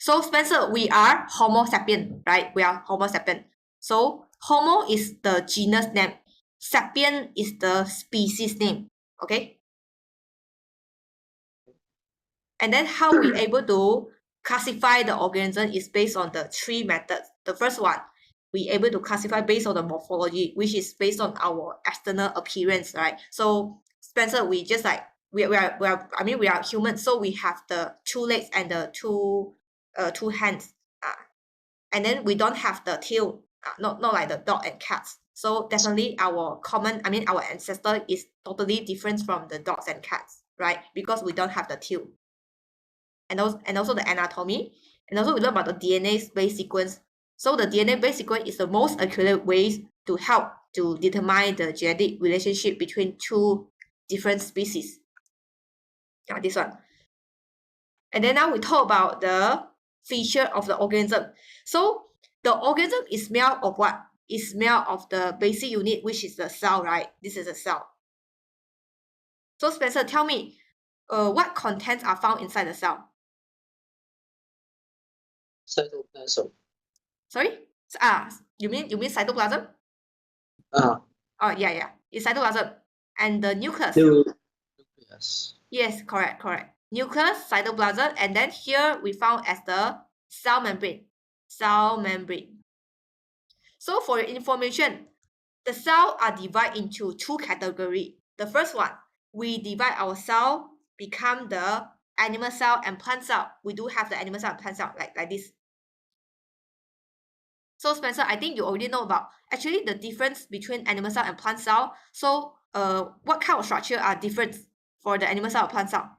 So Spencer, we are Homo sapien, right? We are Homo sapien. So Homo is the genus name. Sapien is the species name. Okay. And then how we able to classify the organism is based on the three methods. The first one, we able to classify based on the morphology, which is based on our external appearance, right? So Spencer, we just like we are I mean we are humans, so we have the two legs and the two hands. And then we don't have the tail, not like the dog and cats. So definitely our ancestor is totally different from the dogs and cats, right? Because we don't have the tail. And also the anatomy. And also we learn about the DNA base sequence. So the DNA base sequence is the most accurate way to help to determine the genetic relationship between two different species. Yeah, this one. And then now we talk about the feature of the organism. So the organism is made of what? It's made of the basic unit, which is the cell, right? This is a cell. So Spencer, tell me, what contents are found inside the cell? Cytoplasm. Sorry? You mean cytoplasm? Ah, Oh, yeah. It's cytoplasm. And the nucleus. nucleus. Yes, correct. Nucleus, cytoplasm, and then here we found as the cell membrane. Cell membrane. So for your information, the cells are divided into two categories. The first one, we divide our cell become the animal cell and plant cell. We do have the animal cell and plant cell like this. So Spencer, I think you already know about actually the difference between animal cell and plant cell. So what kind of structure are different for the animal cell or plant cell?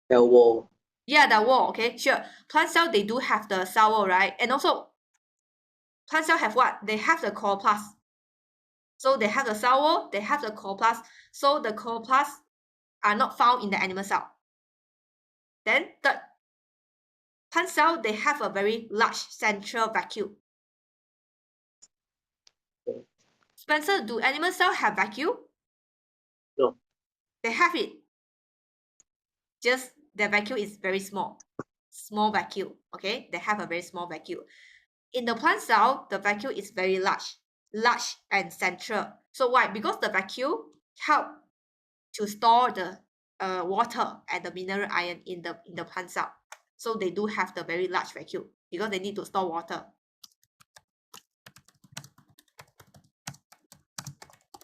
The wall. Yeah, the wall, okay, sure. Plant cell, they do have the cell wall, right? And also, plant cell have what? They have the chloroplast. So they have the cell wall, they have the chloroplast. So the chloroplast are not found in the animal cell. Then the plant cell, they have a very large central vacuole. Spencer, do animal cell have vacuole? No. They have it. Just the vacuole is very small. Small vacuole, okay? They have a very small vacuole. In the plant cell, the vacuole is very large and central. So why? Because the vacuole help to store the water and the mineral ion in the plant cell. So they do have the very large vacuole because they need to store water.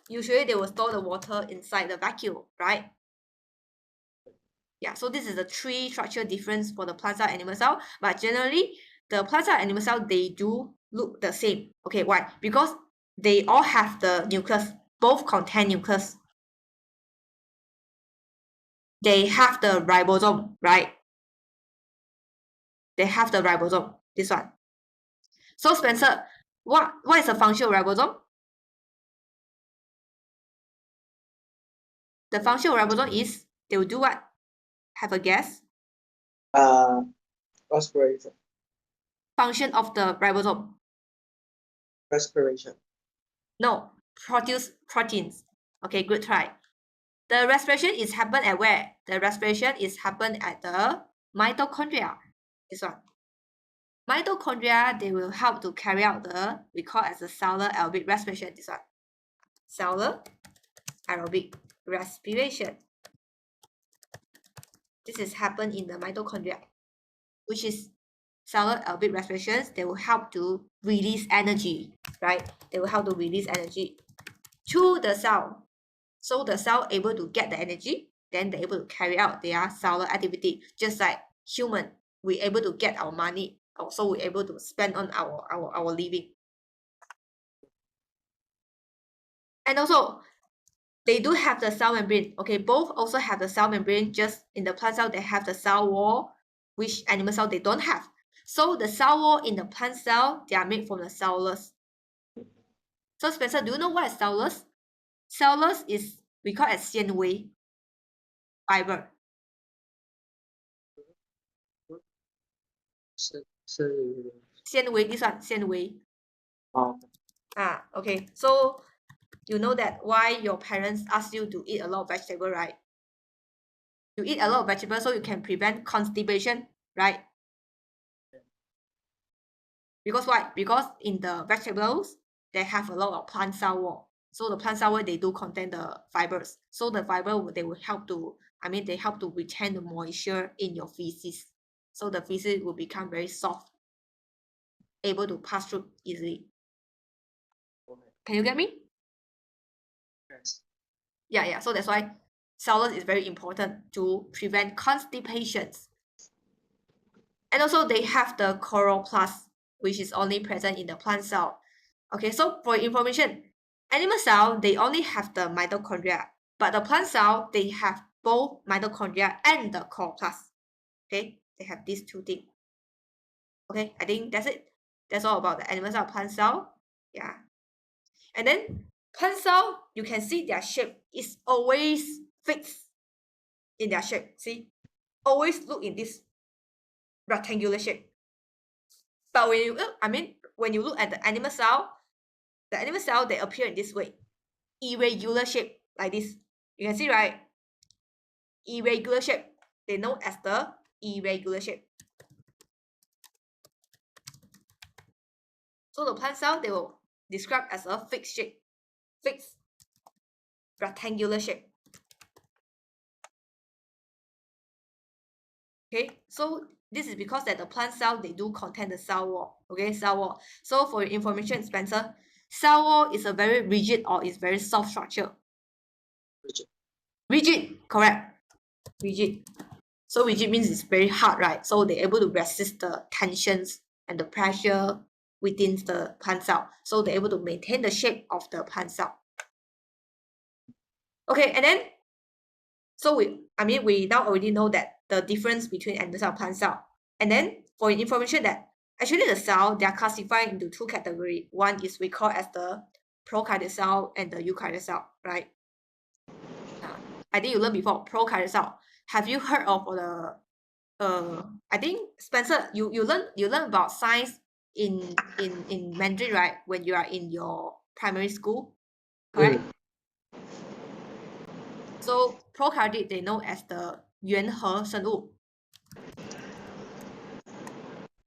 Usually they will store the water inside the vacuole, right? Yeah, so this is the three structure difference for the plant cell and animal cell. But generally, the plant cell and animal cell, they do look the same. Okay, why? Because they all have the nucleus. Both contain nucleus. They have the ribosome, right? They have the ribosome, this one. So Spencer, what is the function of ribosome? The function of ribosome is they will do what? Have a guess? Respiration. Function of the ribosome. Respiration. No, produce proteins. Okay, good try. The respiration is happen at where? The respiration is happen at the mitochondria. This one. Mitochondria, they will help to carry out the, we call as the cellular aerobic respiration. This one. Cellular aerobic respiration. This is happen in the mitochondria, which is cellular aerobic respirations. They will help to release energy, right? They will help to release energy to the cell. So the cell able to get the energy, then they're able to carry out their cellular activity. Just like human, we're able to get our money. Also, we're able to spend on our living. And also, they do have the cell membrane. Okay, both also have the cell membrane. Just in the plant cell, they have the cell wall, which animal cell they don't have. So the cell wall in the plant cell, they are made from the cellulose. So Spencer, do you know what is cellulose? Cellulose is, we call it 纤维 fiber. 纤维 this one, 纤维. Okay. So you know that why your parents ask you to eat a lot of vegetable, right? You eat a lot of vegetables so you can prevent constipation, right? Because why? Because in the vegetables, they have a lot of plant cell wall. So the plant cell wall, they do contain the fibers. So the fiber, they will help to, they help to retain the moisture in your feces. So the feces will become very soft, able to pass through easily. Okay. Can you get me? Yes. Yeah. So that's why cellulose is very important to prevent constipations. And also they have the chloroplast, which is only present in the plant cell. Okay, so for information, animal cell, they only have the mitochondria, but the plant cell, they have both mitochondria and the chloroplast. Okay, they have these two things. Okay, I think that's it. That's all about the animal cell, plant cell. Yeah. And then plant cell, you can see their shape is always fixed in their shape. See, always look in this rectangular shape. But when you, when you look at the animal cell, they appear in this way, irregular shape like this. You can see, right? Irregular shape. They know as the irregular shape. So the plant cell, they will describe as a fixed shape, fixed rectangular shape. Okay, so this is because that the plant cell, they do contain the cell wall. Okay, cell wall. So for your information, Spencer, cell wall is a very rigid or is very soft structure. Rigid, correct. Rigid. So rigid means it's very hard, right? So they're able to resist the tensions and the pressure within the plant cell. So they're able to maintain the shape of the plant cell. Okay, and then, so we now already know that the difference between animal cell and plant cell. And then for information that actually the cell, they are classified into two categories. One is we call as the prokaryote cell and the eukaryote cell, right? I think you learned before, prokaryote cell. Have you heard of the I think Spencer, you learn about science in Mandarin, right? When you are in your primary school, correct? So prokaryote, they know as the 原核生物.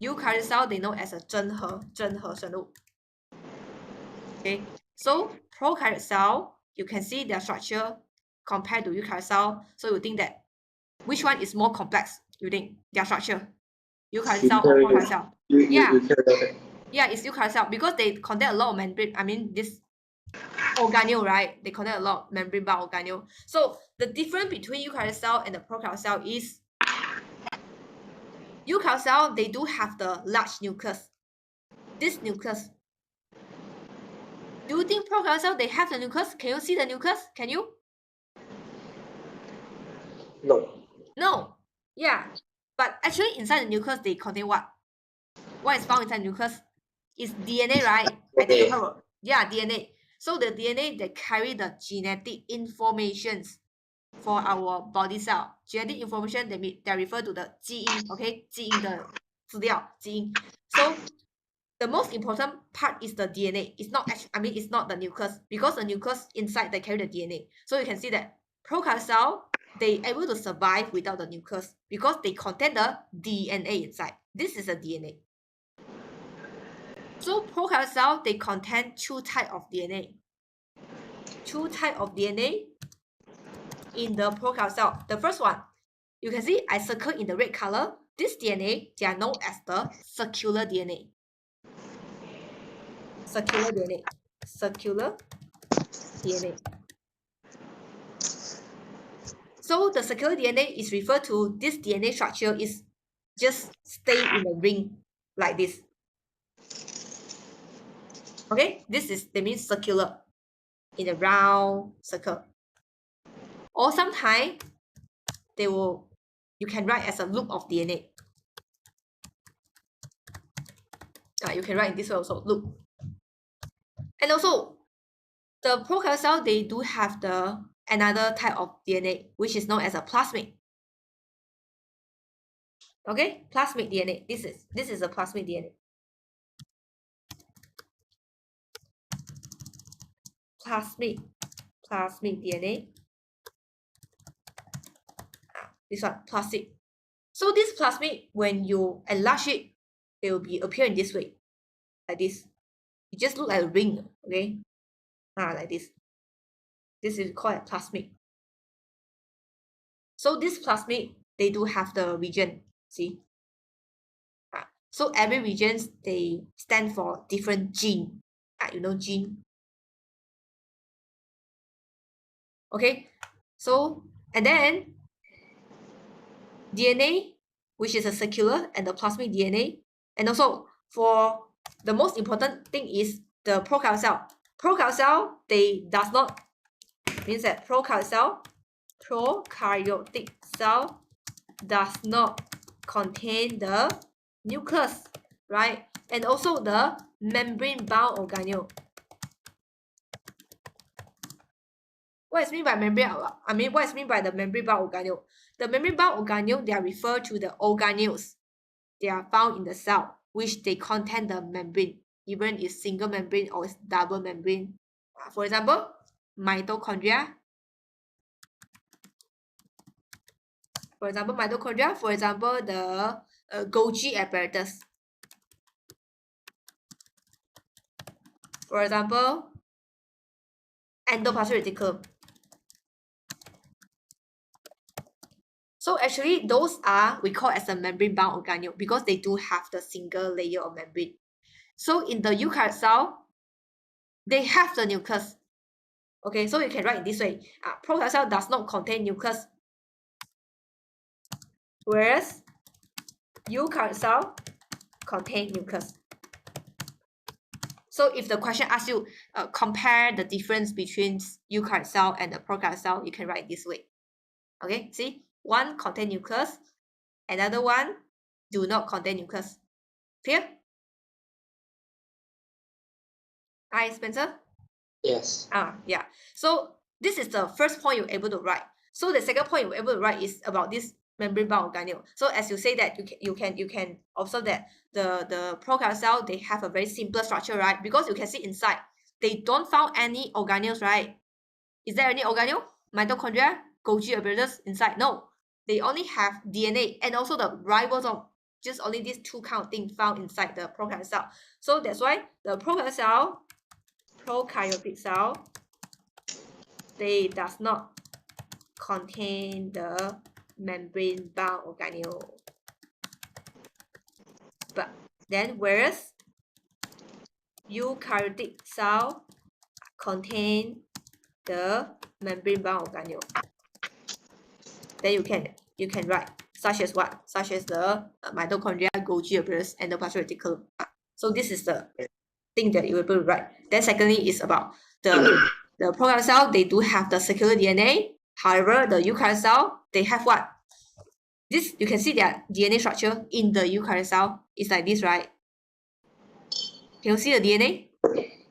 Eukaryote cell, they know as a 真核生物. Okay, so prokaryote cell, you can see their structure compared to eukaryote cell. So you think that which one is more complex? You think their structure, eukaryote cell or prokaryote cell? Yeah, it's eukaryote cell because they contain a lot of membrane. This organelle, right? They contain a lot of membrane-bound organelle. So the difference between eukaryote cell and the prokaryote cell is eukaryote cell, they do have the large nucleus. This nucleus. Do you think prokaryote cell, they have the nucleus? Can you see the nucleus? Can you? No. No. Yeah. But actually inside the nucleus, they contain what? What is found inside the nucleus? Is DNA, right? I think you heard. Yeah, DNA. So the DNA, they carry the genetic informations for our body cell. Genetic information, they refer to the 基因, okay? 基因的资料, 基因. So the most important part is the DNA. It's not it's not the nucleus, because the nucleus inside, they carry the DNA. So you can see that prokaryote cell, they able to survive without the nucleus because they contain the DNA inside. This is the DNA. So prokaryote cell, they contain two types of DNA. Two types of DNA in the prokaryote cell. The first one, you can see I circle in the red color. This DNA, they are known as the circular DNA. Circular DNA. Circular DNA. So the circular DNA is referred to, this DNA structure is just stay in a ring like this. Okay, that means circular, in a round circle. Or sometimes you can write as a loop of DNA. You can write in this way also, loop. And also, the prokaryote cell, they do have another type of DNA, which is known as a plasmid. Okay, plasmid DNA. This is a plasmid DNA. Plasmid DNA. This one, plasmid. So this plasmid, when you enlarge it, it will appear in this way. like this. It just looks like a ring, okay? Like this. This is called a plasmid. So this plasmid, they do have the region, see? So every regions, they stand for different gene. You know gene. Okay, so, and then DNA, which is a circular, and the plasmid DNA. And also, for the most important thing is the prokaryotic cell. Prokaryotic cell, they does not, means that prokaryotic cell does not contain the nucleus, right? And also the membrane-bound organelle. What is meant by membrane? What is meant by the membrane-bound organelle? The membrane-bound organelle, they are referred to the organelles. They are found in the cell, which they contain the membrane, even it's single membrane or it's double membrane. For example, mitochondria. For example, the Golgi apparatus. For example, endoplasmic reticulum. So actually, those are, we call as a membrane-bound organelle because they do have the single layer of membrane. So in the eukaryotic cell, they have the nucleus. Okay, so you can write in this way. Prokaryotic cell does not contain nucleus, whereas eukaryotic cell contain nucleus. So if the question asks you, compare the difference between eukaryotic cell and the prokaryotic cell, you can write this way. Okay, see? One contain nucleus, another one do not contain nucleus. Clear? Hi, Spencer? Yes. Yeah. So this is the first point you're able to write. So the second point you're able to write is about this membrane-bound organelle. So as you say that, you can observe that the prokaryotic cell, they have a very simple structure, right? Because you can see inside, they don't found any organelles, right? Is there any organelle? Mitochondria, Golgi apparatus inside? No. They only have DNA and also the ribosome. Just only these two kind of things found inside the prokaryotic cell. So that's why the prokaryotic cell, they does not contain the membrane-bound organelle. But then whereas eukaryotic cell contain the membrane-bound organelle. Then you can write such as what? Such as the mitochondria, Golgi apparatus, and the endoplasmic reticulum. So this is the thing that you will be able to write. Then secondly is about the prokaryotic cell, they do have the circular DNA. However, the eukaryotic cell, they have what? This, you can see their DNA structure in the eukaryotic cell. It's like this, right? Can you see the DNA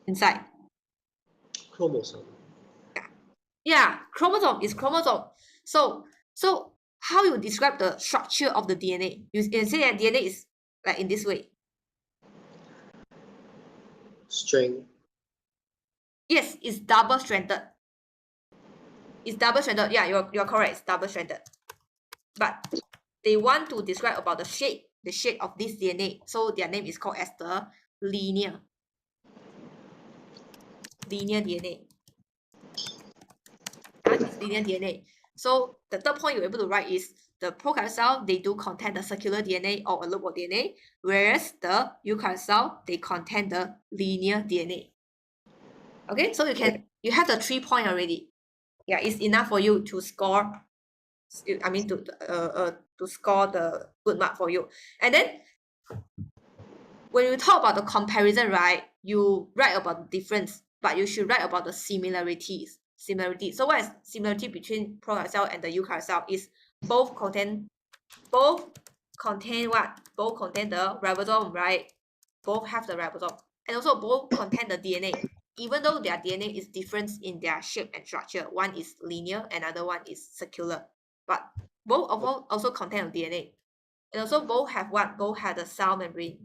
inside? Chromosome. Yeah, chromosome is chromosome. So how you describe the structure of the DNA? You can say that DNA is like in this way. String. Yes, it's double-stranded. It's double-stranded. Yeah, you're correct. It's double-stranded. But they want to describe about the shape of this DNA. So their name is called as the linear DNA. It's linear DNA. So the third point you're able to write is the prokaryotic cell, they do contain the circular DNA or a loop of DNA, whereas the eukaryotic cell, they contain the linear DNA. Okay, so you have the 3 point already. Yeah, it's enough for you to score. To score the good mark for you. And then when you talk about the comparison, right, you write about the difference, but you should write about the similarities. So what is similarity between prokaryotic cell and the eukaryotic cell is both contain what? Both contain the ribosome, right? Both have the ribosome. And also both contain the DNA. Even though their DNA is different in their shape and structure. One is linear, another one is circular. But both of them also contain DNA. And also both have what? Both have the cell membrane.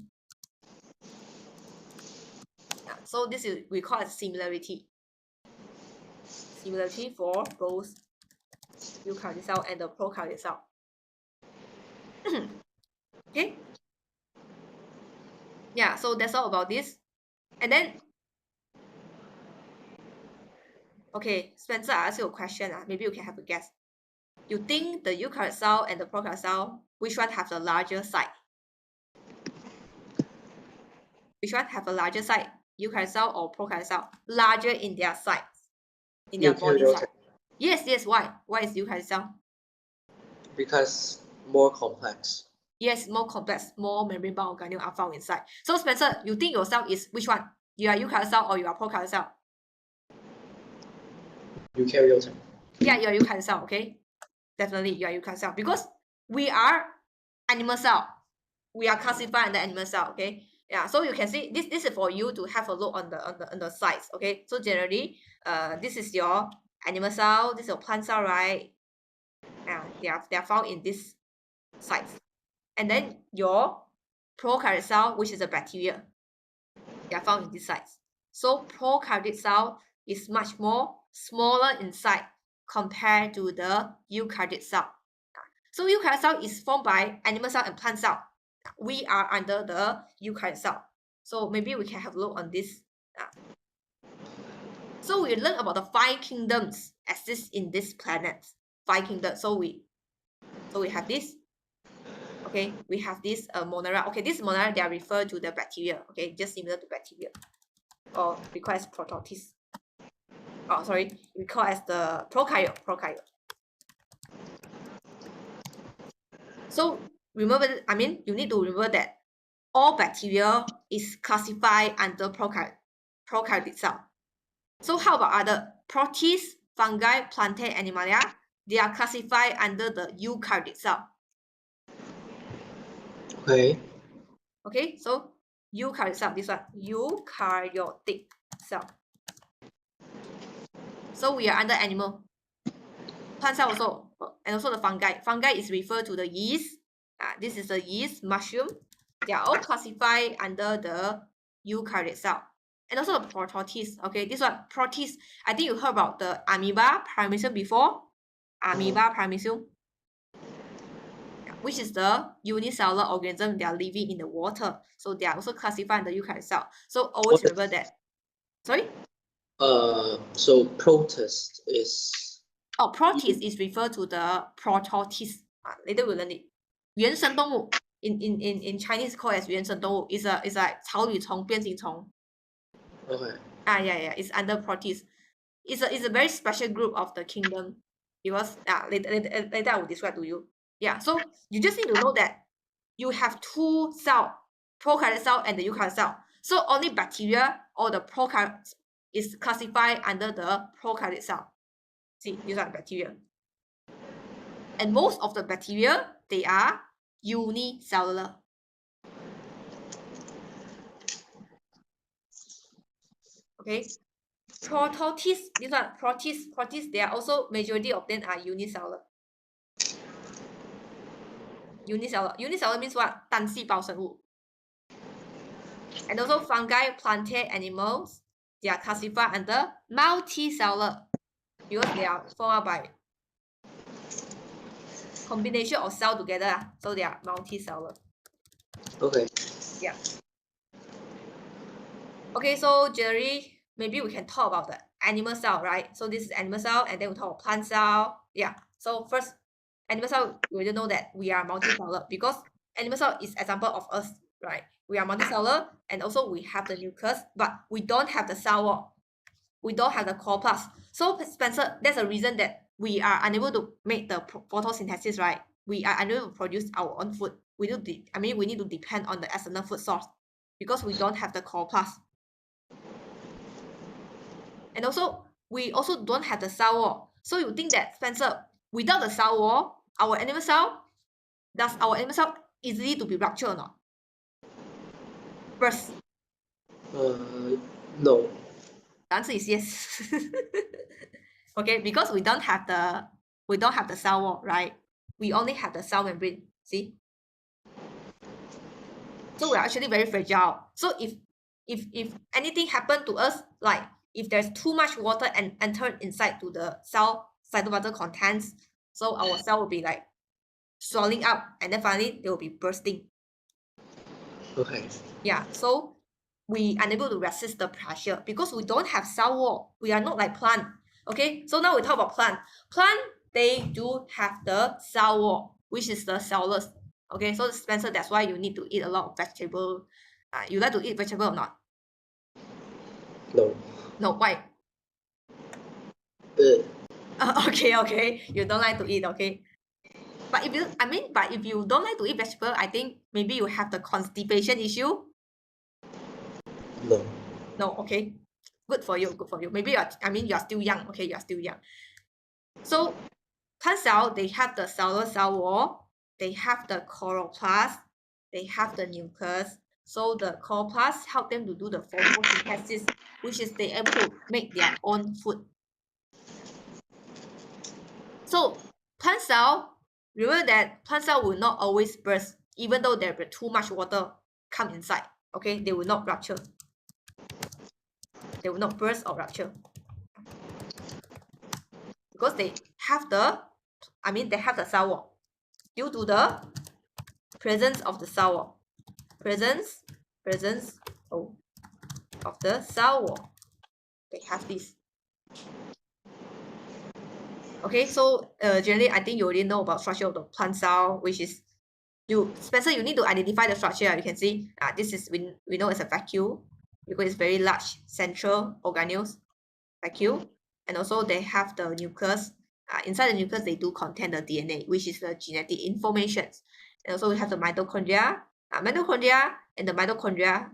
Yeah, so this is, we call it similarity. Similarity for both eukaryotic cell and the prokaryotic cell. Okay. Yeah, so that's all about this. And then, okay, Spencer, I ask you a question. Maybe you can have a guess. You think the eukaryote cell and the prokaryote cell, which one have the larger site? Which one have a larger site? Eukaryote cell or prokaryote cell? Larger in their size, in their body size. Yes. Why? Why is eukaryote cell? Because more complex. Yes, more complex, more membrane-bound organelle are found inside. So Spencer, you think yourself is which one? You are eukaryote cell or you are prokaryote cell? Eukaryote. Yeah, you are eukaryote cell, okay? Definitely, you are eukaryote cell because we are animal cell. We are classified under animal cell, okay? Yeah, so you can see this is for you to have a look on the size, okay? So generally, this is your animal cell, this is your plant cell, right? Yeah, they are found in this size. And then your prokaryote cell, which is a bacteria, they are found in this size. So prokaryotic cell is much more smaller in size compared to the eukaryotic cell. So eukaryotic cell is formed by animal cell and plant cell. We are under the eukaryotic cell. So maybe we can have a look on this. So we learn about the 5 kingdoms exist in this planet. 5 kingdoms. So we have this. Okay, we have this monera. Okay, this monera, they are referred to the bacteria. Okay, just similar to bacteria. Or we call as prototis. Oh, sorry, we call as the prokaryote. So remember, you need to remember that all bacteria is classified under prokaryotic cell. So how about other protists, fungi, plantae, animalia? They are classified under the eukaryotic cell. Okay, so eukaryotic cell, this one, eukaryotic cell. So we are under animal. Plant cell also, and also the fungi. Fungi is referred to the yeast. This is the yeast, mushroom. They are all classified under the eukaryotic cell. And also the protists. Okay, this one, protists. I think you heard about the amoeba, paramecium before. Amoeba, paramecium, which is the unicellular organism. They are living in the water. So they are also classified under eukaryotic cell. So always remember that. Sorry? So protist is... Oh, protist is referred to the prototist. Later we'll learn it. 原生动物 in Chinese called as 原生动物 is like 草履虫, 变形虫. Okay. Yeah, it's under protist. It's a very special group of the kingdom because later I will describe to you. Yeah, so you just need to know that you have 2 cells, prokaryotic cell and the eukaryotic cell. So only bacteria or the prokaryote is classified under the prokaryotic cell. See, these are bacteria. And most of the bacteria, they are unicellular. Okay. Prototists, these are protists, they are also, majority of them are unicellular. Unicellular means what? 单细胞生物. And also fungi, plantae, animals, they are classified under multicellular because they are formed by combination of cells together. So they are multicellular. Okay. Yeah. Okay, so generally, maybe we can talk about the animal cell, right? So this is animal cell, and then we talk about plant cell. Yeah. So first, animal cell, we don't know that we are multicellular because animal cell is example of us, right? We are multicellular, and also we have the nucleus, but we don't have the cell wall. We don't have the chloroplast. So Spencer, that's a reason that we are unable to make the photosynthesis, right? We are unable to produce our own food. We need to depend on the external food source because we don't have the chloroplast. And also, we also don't have the cell wall. So you think that, Spencer, without the cell wall, does our animal cell easily to be ruptured or not? Burst? No. The answer is yes. Okay, because we don't have the cell wall, right? We only have the cell membrane. See? So we're actually very fragile. So if anything happened to us, like if there's too much water and entered inside to the cell cytoplasm contents, so our cell will be like swelling up, and then finally they will be bursting. Okay. Yeah. So we are unable to resist the pressure because we don't have cell wall. We are not like plant. Okay, so now we talk about plant. Plant, they do have the cell wall, which is the cellulose. Okay, so Spencer, that's why you need to eat a lot of vegetable. You like to eat vegetable or not? No. No, why? Okay, you don't like to eat, okay. But if you don't like to eat vegetable, I think maybe you have the constipation issue. No. No, okay. Good for you, good for you. Maybe you are still young, okay, you are still young. So plant cell, they have the cellular cell wall, they have the chloroplast, they have the nucleus. So the chloroplast help them to do the photosynthesis, which is they able to make their own food. So plant cell, remember that plant cell will not always burst, even though there is too much water come inside. Okay, they will not rupture. They will not burst or rupture because they have the cell wall due to the presence of the cell wall. Presence of the cell wall. They have this. Okay, so generally, I think you already know about structure of the plant cell, which is Spencer, you need to identify the structure. You can see this is we know it's a vacuole because it's very large central organelles vacuole, and also they have the nucleus. Inside the nucleus, they do contain the DNA, which is the genetic information. And also we have the mitochondria. Mitochondria and the mitochondria,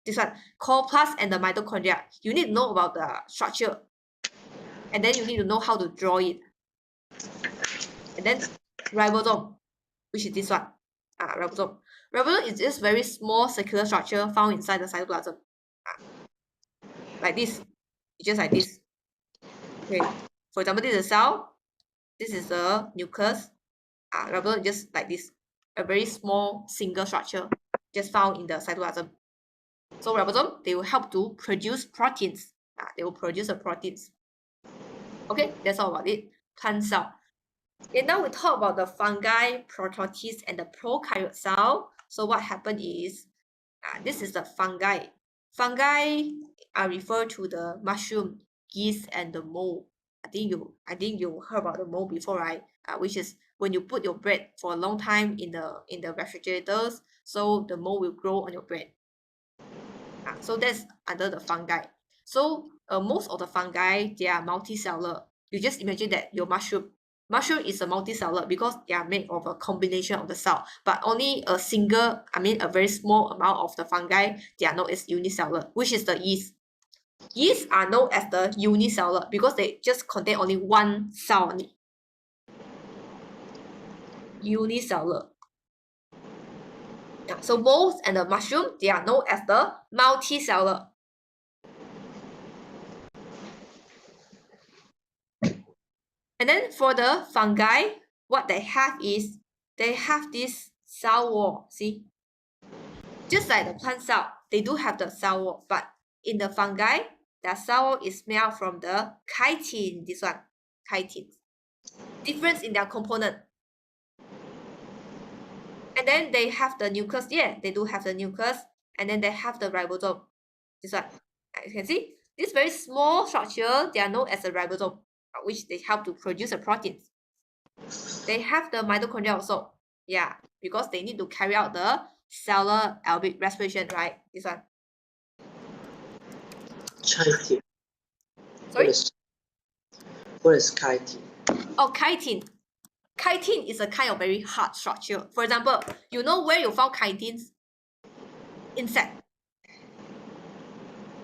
this one, chloroplast and the mitochondria. You need to know about the structure, and then you need to know how to draw it. And then ribosome, which is this one. Ribosome. Ribosome is this very small circular structure found inside the cytoplasm. Like this. It's just like this. Okay. For example, this is a cell. This is the nucleus. Ribosome is just like this. A very small single structure just found in the cytoplasm. So ribosome, they will help to produce proteins. They will produce the proteins. Okay, that's all about it. Plant cell. And now we talk about the fungi, prototists, and the prokaryote cell. So what happened is, this is the fungi. Fungi are referred to the mushroom, yeast, and the mold. I think you heard about the mold before, right? Which is when you put your bread for a long time in the refrigerators, so the mold will grow on your bread. So that's under the fungi. So most of the fungi, they are multicellular. You just imagine that your mushroom is a multicellular because they are made of a combination of the cell, but only a very small amount of the fungi, they are known as unicellular, which is the yeast. Yeast are known as the unicellular because they just contain only one cell only. Unicellular. So molds and the mushroom, they are known as the multicellular. And then for the fungi, what they have is they have this cell wall. See, just like the plant cell, they do have the cell wall, but in the fungi, the cell wall is made from the chitin. This one, chitin. Difference in their component. And then they have the nucleus. Yeah, they do have the nucleus. And then they have the ribosome. This one, you can see this very small structure. They are known as a ribosome, which they help to produce the proteins. They have the mitochondria also. Yeah, because they need to carry out the cellular aerobic respiration, right? This one. Chitin. Sorry? What is chitin? Oh, chitin. Chitin is a kind of very hard structure. For example, you know where you found chitins? Insect.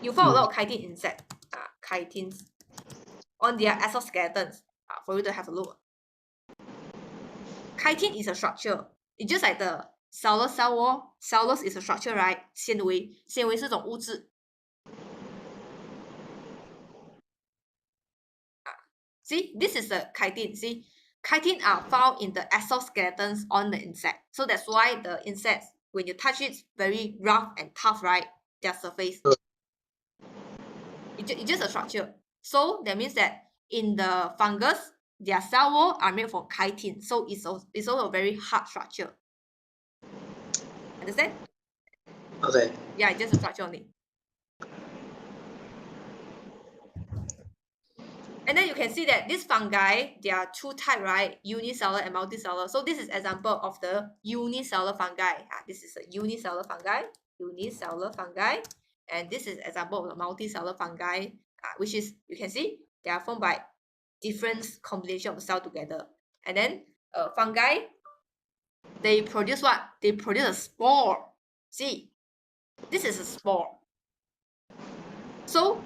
You found a lot of chitin insect. Chitins on their exoskeletons. For you to have a look. Chitin is a structure. It's just like the cellular cell wall. Cellulose is a structure, right? 纤维是种物质。See, this is the chitin. See, chitin are found in the exoskeletons on the insect. So that's why the insects, when you touch it, it's very rough and tough, right? Their surface. It's just a structure. So that means that in the fungus, their cell wall are made from chitin. So it's also a very hard structure. Understand? Okay. Yeah, just a structure only. And then you can see that this fungi, there are two types, right? Unicellular and multicellular. So this is example of the unicellular fungi. This is a unicellular fungi. And this is example of the multicellular fungi, which is, you can see, they are formed by different combination of cell together. And then fungi, they produce what? They produce a spore. See, this is a spore. So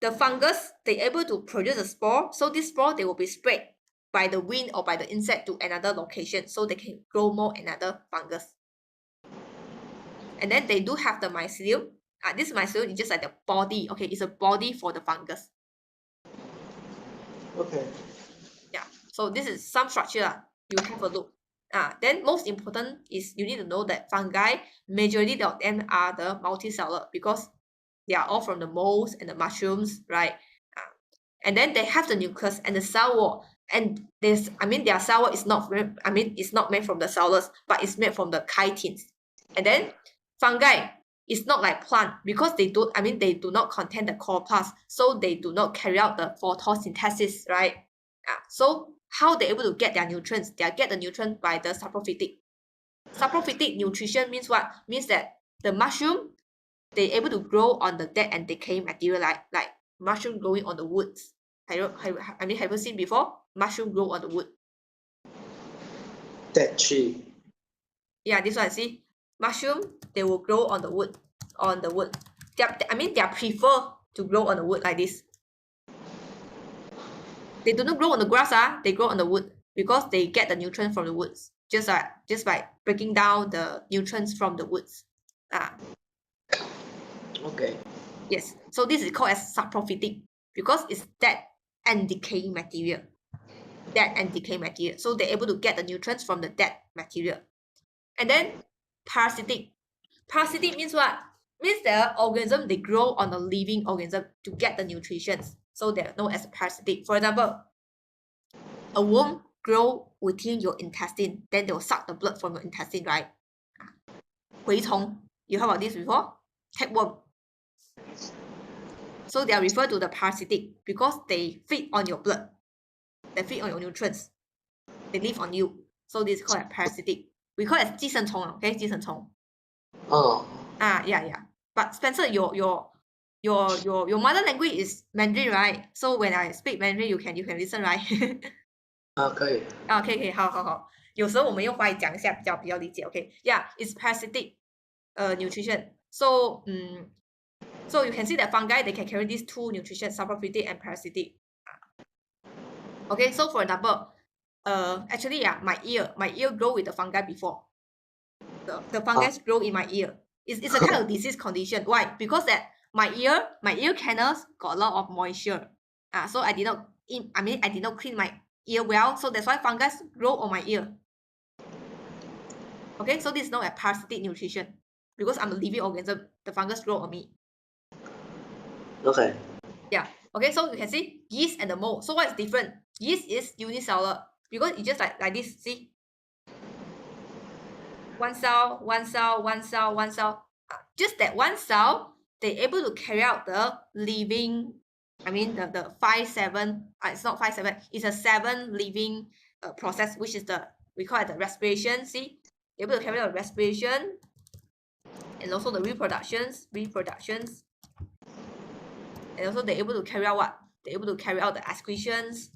the fungus, they're able to produce a spore. So this spore, they will be spread by the wind or by the insect to another location, so they can grow more another fungus. And then they do have the mycelium. This mycelium is just like the body. Okay, it's a body for the fungus. Okay. Yeah. So this is some structure. You have a look. Then most important is you need to know that fungi, majority of them are the multicellular because they are all from the molds and the mushrooms, right? And then they have the nucleus and the cell wall. And their cell wall is not, it's not made from the cellulose, but it's made from the chitins. And then fungi is not like plant because they do not contain the chloroplast, so they do not carry out the photosynthesis, right? So how they're able to get their nutrients? They get the nutrients by the saprophytic. Saprophytic nutrition means what? Means that the mushroom, they're able to grow on the dead and decaying material, like mushroom growing on the woods. Have you seen before? Mushroom grow on the wood. Dead tree. Yeah, this one, see? Mushroom, they will grow on the wood. They prefer to grow on the wood like this. They do not grow on the grass, they grow on the wood because they get the nutrients from the woods, just by breaking down the nutrients from the woods. Okay. Yes, so this is called as saprophytic because it's dead and decaying material. So they're able to get the nutrients from the dead material. And then parasitic. Parasitic means what? Means the organism, they grow on a living organism to get the nutrition. So they're known as parasitic. For example, a worm grow within your intestine, then they will suck the blood from your intestine, right? 蛔虫, you heard about this before? Tapeworm. So they are referred to the parasitic because they feed on your blood. They feed on your nutrients. They live on you. So this is called a parasitic. We call it as 寄生虫, okay? 寄生虫. Oh. Yeah. But Spencer, your mother language is Mandarin, right? So when I speak Mandarin, you can listen, right? 可以。Okay, 好。有时候我们用华语讲一下比较理解, okay? Yeah, it's parasitic nutrition. So you can see that fungi, they can carry these two nutrition, saprophytic and parasitic. Okay, so for example, actually, my ear grow with the fungi before. The fungus grow in my ear. It's a kind of disease condition. Why? Because that my ear canals got a lot of moisture. So I did not clean my ear well. So that's why fungus grow on my ear. Okay, so this is known as parasitic nutrition. Because I'm a living organism, the fungus grow on me. Okay. Yeah. Okay, so you can see yeast and the mold. So what is different? Yeast is unicellular because it's just like this. See, one cell. Just that one cell, they're able to carry out the living. The 5-7. It's not 5-7. It's a 7 living process, which is we call it the respiration. See, they're able to carry out the respiration, and also the reproductions. And also they're able to carry out what? They're able to carry out the excretions.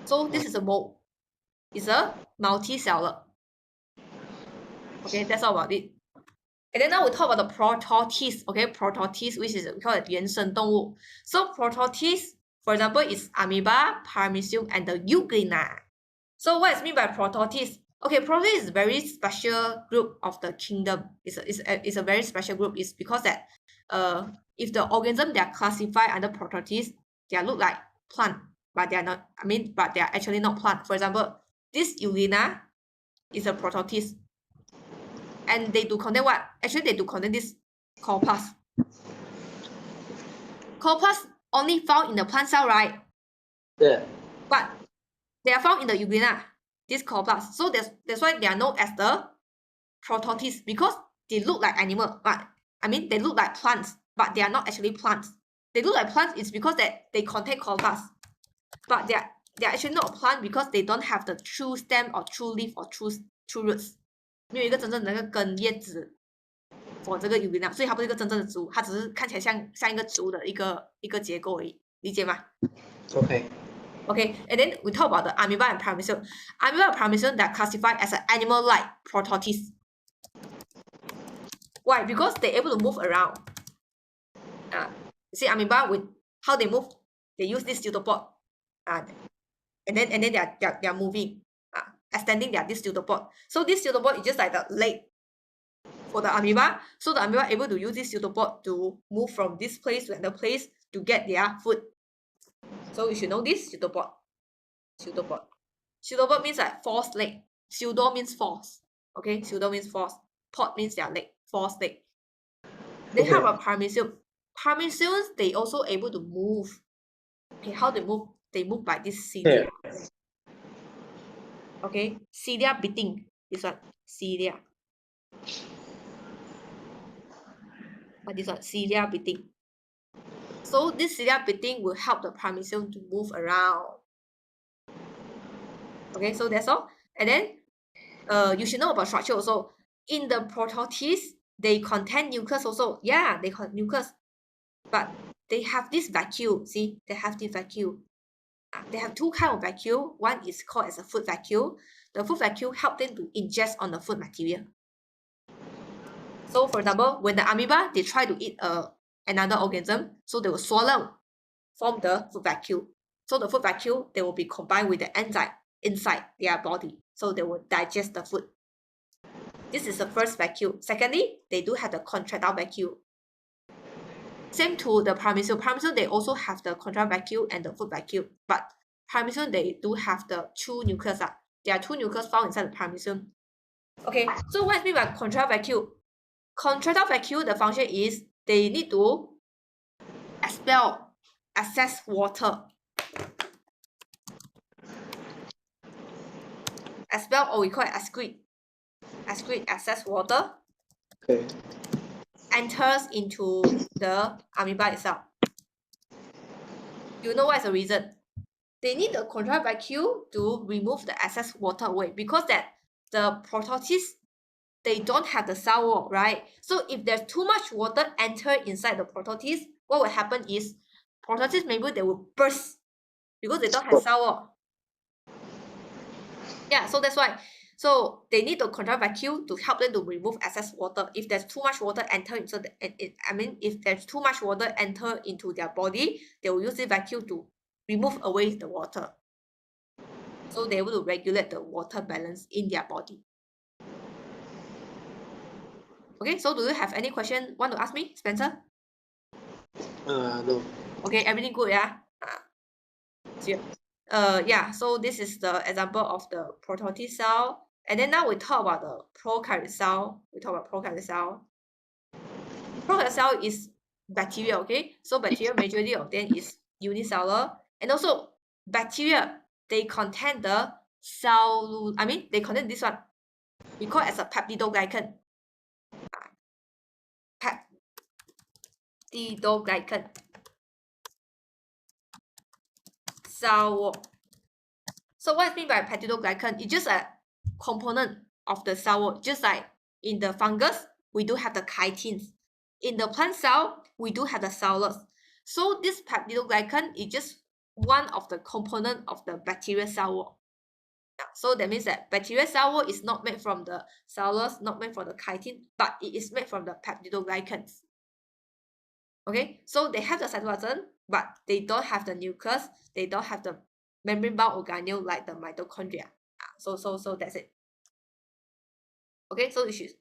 So this is a mold. It's a multicellular. Okay, that's all about it. And then now we talk about the prototis. Okay, prototis, which is we call it 原生动物. So prototis, for example, is amoeba, paramecium, and the euglena. So what is meant by prototis? Okay, prototis is a very special group of the kingdom. It's a very special group. It's because that if the organism, they are classified under prototis, they look like plant, but they are not. But they are actually not plant. For example, this euglena is a prototis, and they do contain what? Actually, they do contain this chloroplast. Chloroplast only found in the plant cell, right? Yeah. But they are found in the euglena, this chloroplast. So that's why they are known as the prototis, because they look like animal, but they look like plants, but they are not actually plants. they look like plants is because that they contain chloroplasts, but they're actually not a plant because they don't have the true stem or true leaf or true roots， 没有一个真正的那个根叶子 for 这个 Euglena， 所以它不是一个真正的植物，它只是看起来像一个植物的一个结构而已，理解吗？ Okay. Okay, and then we talk about the amoeba and paramecium. Amoeba and paramecium, they are classified as an animal-like prototis. Why? Because they're able to move around. You see amoeba with how they move, they use this pseudopod. And then they are moving, extending this pseudopod. So this pseudopod is just like the leg for the amoeba. So the amoeba able to use this pseudopod to move from this place to another place to get their food. So you should know this pseudopod. Pseudopod means like false leg. Pseudo means false. Okay, pseudo means false. Pod means their leg, false leg. They have a paramecium. Parameciums, they also able to move. Okay, how they move? They move by this cilia. Okay, cilia beating. This one, cilia. But this one, cilia beating. So this cilia beating will help the paramecium to move around. Okay, so that's all. And then you should know about structure also. In the prototis, they contain nucleus also. Yeah, they contain nucleus. But they have this vacuole. See, they have this vacuole. They have two kinds of vacuole. One is called as a food vacuole. The food vacuole helps them to ingest on the food material. So for example, when the amoeba, they try to eat another organism, so they will swallow, form the food vacuole. So the food vacuole, they will be combined with the enzyme inside their body. So they will digest the food. This is the first vacuole. Secondly, they do have the contractile vacuole. Same to the paramecium. Paramecium, they also have the contractile vacuole and the food vacuole. But paramecium, they do have the two nucleus. There are two nucleus found inside the paramecium. Okay, so what is mean by contractile vacuole? Contractile vacuole, the function is they need to expel excess water. Expel, or we call it excrete. Excrete excess water. Okay. Enters into the amoeba itself. You know what is the reason? They need the contractile vacuole to remove the excess water away because that the prototis, they don't have the cell wall, right? So if there's too much water enter inside the prototis, what will happen is prototis maybe they will burst because they don't have cell wall. Yeah, so that's why. So they need the contractile vacuole to help them to remove excess water. If there's too much water enter into if there's too much water enter into their body, they will use the vacuole to remove away the water. So they're able to regulate the water balance in their body. Okay, so do you have any question want to ask me, Spencer? No. Okay, everything good, yeah? Yeah, so this is the example of the prototis cell. And then now we talk about the prokaryote cell. Prokaryote cell is bacteria, okay? So bacteria, majority of them is unicellular. And also bacteria, they contain the they contain this one. We call it as a peptidoglycan. Peptidoglycan. Cell wall. So what is mean by peptidoglycan? It's just a component of the cell wall. Just like in the fungus, we do have the chitins. In the plant cell, we do have the cellulose. So this peptidoglycan is just one of the component of the bacterial cell wall. So that means that bacterial cell wall is not made from the cellulose, not made from the chitin, but it is made from the peptidoglycans. Okay, so they have the cytoplasm, but they don't have the nucleus. They don't have the membrane-bound organelle like the mitochondria. So that's it. Okay, so you should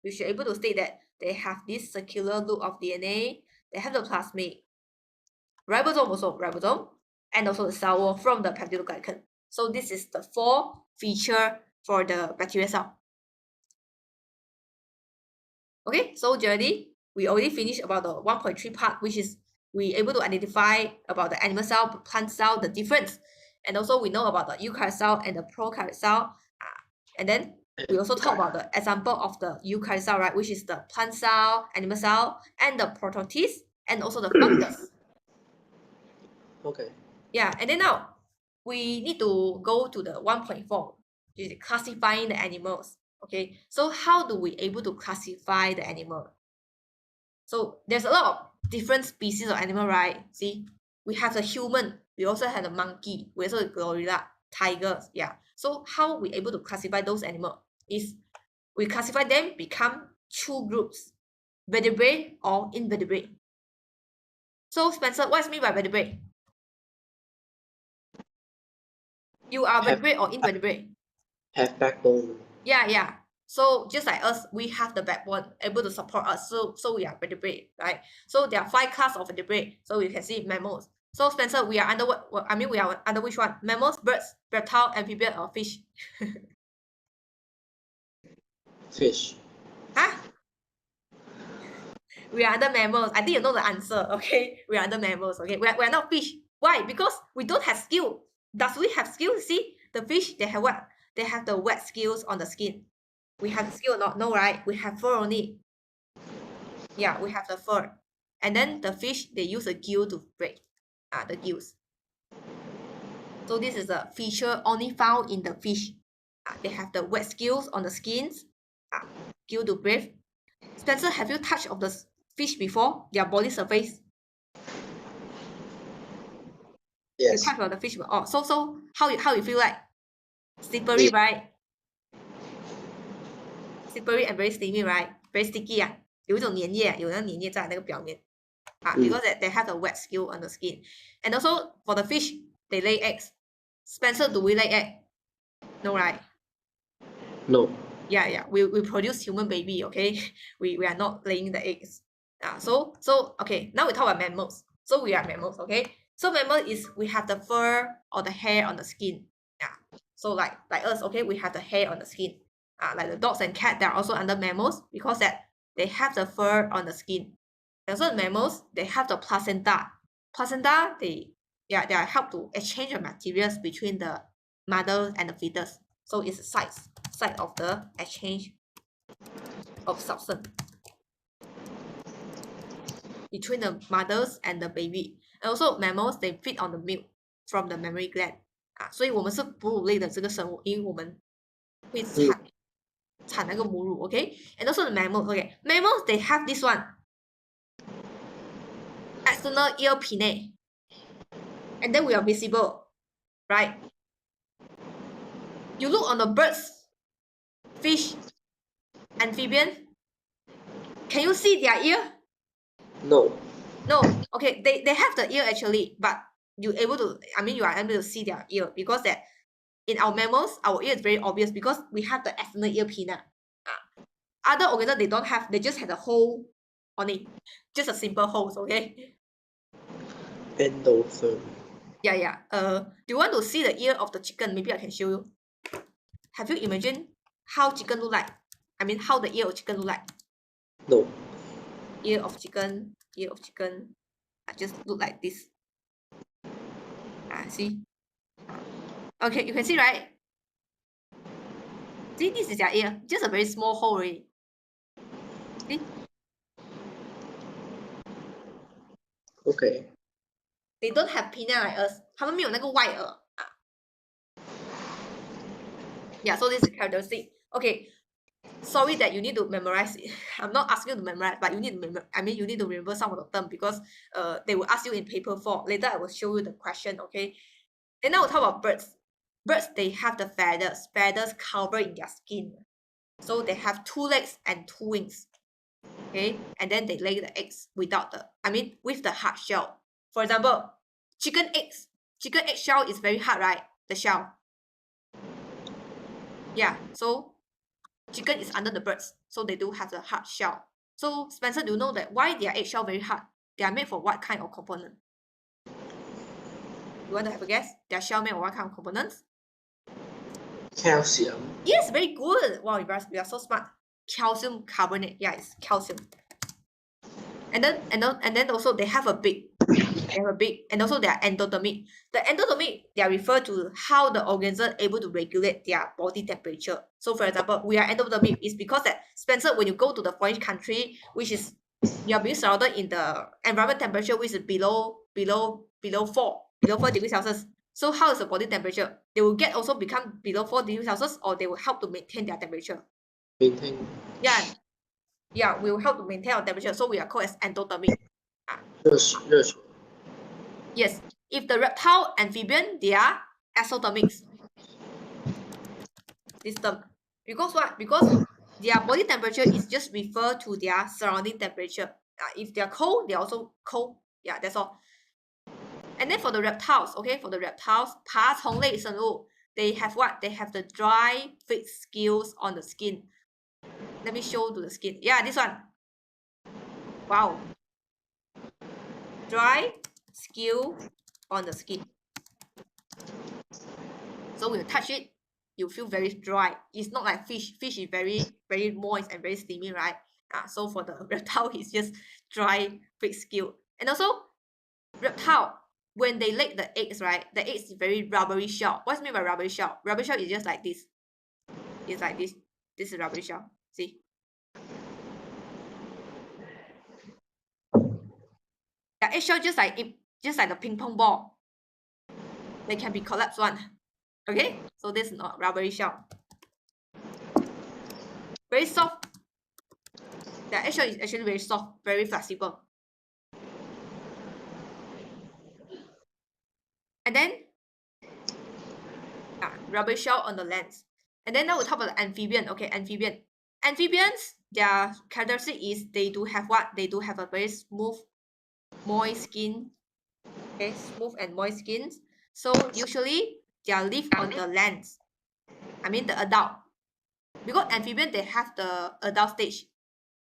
be able to state that they have this circular loop of DNA. They have the plasmid, ribosome, and also the cell wall from the peptidoglycan. So this is the 4 feature for the bacterial cell. Okay, so generally, we already finished about the 1.3 part, which is we able to identify about the animal cell, plant cell, the difference. And also we know about the eukaryote cell and the prokaryote cell. And then we also talk about the example of the eukaryote cell, right? Which is the plant cell, animal cell, and the prototis, and also the fungus. Okay. Yeah, and then now we need to go to the 1.4, which is classifying the animals. Okay, so how do we able to classify the animal? So there's a lot of different species of animal, right? See, we have the human, we also have the monkey, we also have gorilla, tigers. Yeah. So how we able to classify those animals is we classify them become two groups, vertebrate or invertebrate. So Spencer, what's mean by vertebrate? You are Have vertebrate or invertebrate? have backbone. Yeah. So just like us, we have the backbone able to support us. So we are vertebrate, right? So there are 5 classes of vertebrate. So you can see mammals. So Spencer, we are under what? I mean, we are under which one? Mammals, birds, reptile, amphibian, or fish? Fish. Huh? We are under mammals. I think you know the answer. Okay, we are under mammals. Okay, we are not fish. Why? Because we don't have skill. Does we have skill? See, the fish, they have what? They have the wet skills on the skin. We have skill or not? No, right? We have fur only. Yeah, we have the fur. And then the fish, they use a gill to break the gills. So this is a feature only found in the fish. They have the wet skills on the skins, gill to breathe. Spencer, have you touched of the fish before? Their body surface? You Yes. touch on the fish. Oh, so how you feel like? Slippery, right? Slippery and very steamy, right? Very sticky 啊，有一种粘液，有那粘液在那个表面。Because they have a wet skill on the skin. And also for the fish, they lay eggs. Spencer, do we lay egg? No, right? No. Yeah. We produce human baby, okay? We are not laying the eggs. So okay, now we talk about mammals. So we are mammals, okay? So mammal is we have the fur or the hair on the skin. Yeah. So like us, okay, we have the hair on the skin. Like the dogs and cat, they're also under mammals because that they have the fur on the skin. And so mammals, they have the placenta. Placenta, they help to exchange the materials between the mother and the fetus. So it's a site of the exchange of substance between the mothers and the baby. And also mammals, they feed on the milk from the mammary gland. 所以我们是哺乳类的这个生物，因为我们会产那个母乳 okay? And also the mammals, okay? Mammals, they have this one. External ear pinnae. And then we are visible, right? You look on the birds, fish, amphibian. Can you see their ear? No. No. Okay, they have the ear actually, but you are able to see their ear because that in our mammals, our ear is very obvious because we have the external ear pinna. Other organisms, they don't have, they just have a hole on it. Just a simple holes, okay? Endotherm. Yeah. Do you want to see the ear of the chicken? Maybe I can show you. Have you imagined how chicken look like? I mean, how the ear of chicken look like? No. Ear of chicken. Just look like this. See? Okay, you can see, right? See, this is their ear. Just a very small hole already. See? Okay. They don't have pinna like us. 他们没有那个外耳。Yeah, so this is characteristic. Okay, sorry that you need to memorize it. I'm not asking you to memorize, but you need to you need to remember some of the terms because they will ask you in paper 4. Later I will show you the question, okay? And now we'll talk about birds. Birds, they have the feathers. Feathers cover in their skin. So they have 2 legs and 2 wings. Okay, and then they lay the eggs with the hard shell. For example, chicken egg shell is very hard, right? The shell. Yeah, so chicken is under the birds, so they do have the hard shell. So Spencer, do you know that why their egg shell very hard? They are made for what kind of component? You want to have a guess? Their shell made of what kind of components? Calcium. Yes, very good. Wow, you are so smart. Calcium carbonate. Yeah, it's calcium. And then also they have a beak. And also they are endothermic. The endothermic, they are referred to how the organism able to regulate their body temperature. So for example, we are endothermic is because that Spencer, when you go to the foreign country, which is you are being surrounded in the environment temperature which is below 4, below 4 degrees Celsius. So how is the body temperature? They will get also become below 4 degrees Celsius, or they will help to maintain their temperature. Maintain. Yeah, we will help to maintain our temperature. So we are called as endothermic. 热水 Yes, if the reptile, amphibian, they are exothermics. This term. Because what? Because their body temperature is just refer to their surrounding temperature. If they are cold, they are also cold. Yeah, that's all. And then for the reptiles, okay, for the reptiles, 爬虫类生物, they have what? They have the dry, fixed scales on the skin. Let me show to the skin. Yeah, this one. Wow. Dry scale on the skin. So when you touch it, you feel very dry. It's not like fish. Fish is very, very moist and very steamy, right? So for the reptile, it's just dry, fixed scale. And also, reptile, when they lay the eggs, right? The eggs is very rubbery shell. What's mean by rubbery shell? Rubbery shell is just like this. It's like this. This is rubbery shell. See? The eggshell just like the ping pong ball. They can be collapsed one. Okay? So this is not rubbery shell. Very soft. The eggshell is actually very soft, very flexible. And then rubber shell on the lens. And then now we talk about the amphibian. Okay, amphibian. Amphibians, their characteristic is they do have what? They do have a very smooth, moist skin. Okay, smooth and moist skins. So usually they live on the lands. I mean the adult. Because amphibian, they have the adult stage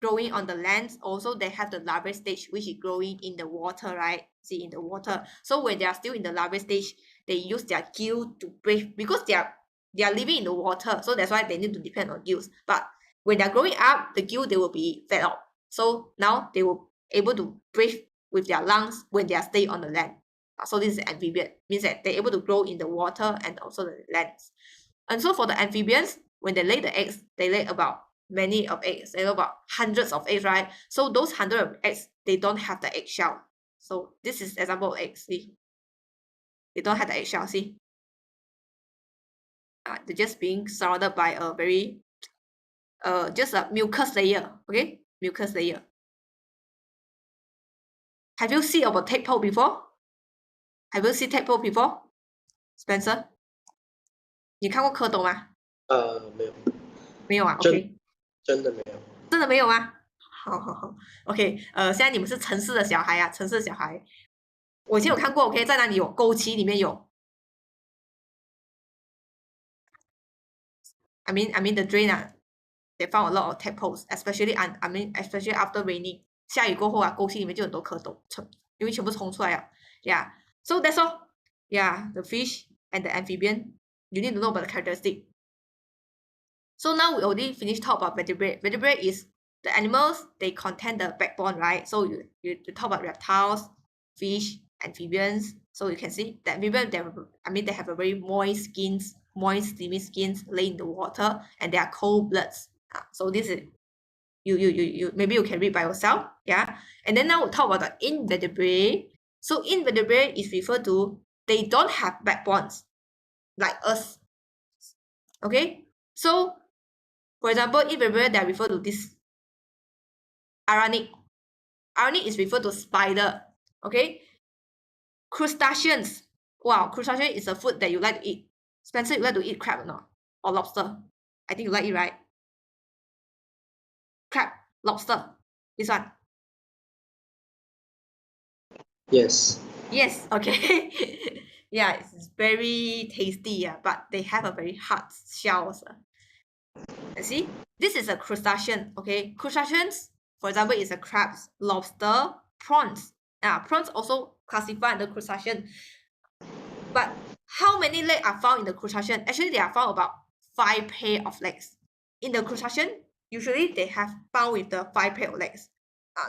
growing on the lands. Also, they have the larvae stage, which is growing in the water, right? See, in the water. So when they are still in the larvae stage, they use their gill to breathe because they are living in the water. So that's why they need to depend on gills. But when they're growing up, the gill, they will be fed out. So now they will able to breathe with their lungs when they are stay on the land. So this is amphibian, means that they're able to grow in the water and also the lands. And so for the amphibians, when they lay the eggs, they lay about many of eggs. They lay about hundreds of eggs, right? So those 100 of eggs, they don't have the eggshell. So this is example of eggs. See, they don't have the eggshell. See, they're just being surrounded by a very just a mucus layer. Okay, mucus layer. Have you seen about tadpole before? Have you seen tadpole before, Spencer? 你看过蝌蚪吗？没有。没有啊 ，OK。真的没有。真的没有吗？好 ，OK，现在你们是城市的小孩啊，城市的小孩。我以前有看过 ，OK， 在哪里有？枸杞里面有。I mean the drain they found a lot of tadpoles, especially especially after raining， 下雨过后啊，枸杞里面就很多蝌蚪，因为全部冲出来了。Yeah, so that's all. Yeah, the fish and the amphibian, you need to know about the characteristic. So now we already finished talk about vertebrate. Vertebrate is the animals, they contain the backbone, right? So you talk about reptiles, fish, amphibians. So you can see that amphibians, they have a very moist skins, moist steamy skins lay in the water, and they are cold bloods. So this is you maybe you can read by yourself. Yeah. And then now we'll talk about the invertebrate. So invertebrate is referred to they don't have backbones like us. Okay. So for example, invertebrate, they are referred to this Aaronic. Aaronic is referred to spider. Okay. Crustaceans. Wow, crustacean is a food that you like to eat. Spencer, you like to eat crab or not? Or lobster? I think you like it, right? Crab, lobster. This one. Yes. Yes, okay. Yeah, it's very tasty, yeah, but they have a very hard shells. See, this is a crustacean, okay? Crustaceans, for example, is a crabs, lobster, prawns. Prawns also classified under crustacean. But how many legs are found in the crustacean? Actually, they are found about 5 pair of legs. In the crustacean, usually they have found with the 5 pair of legs.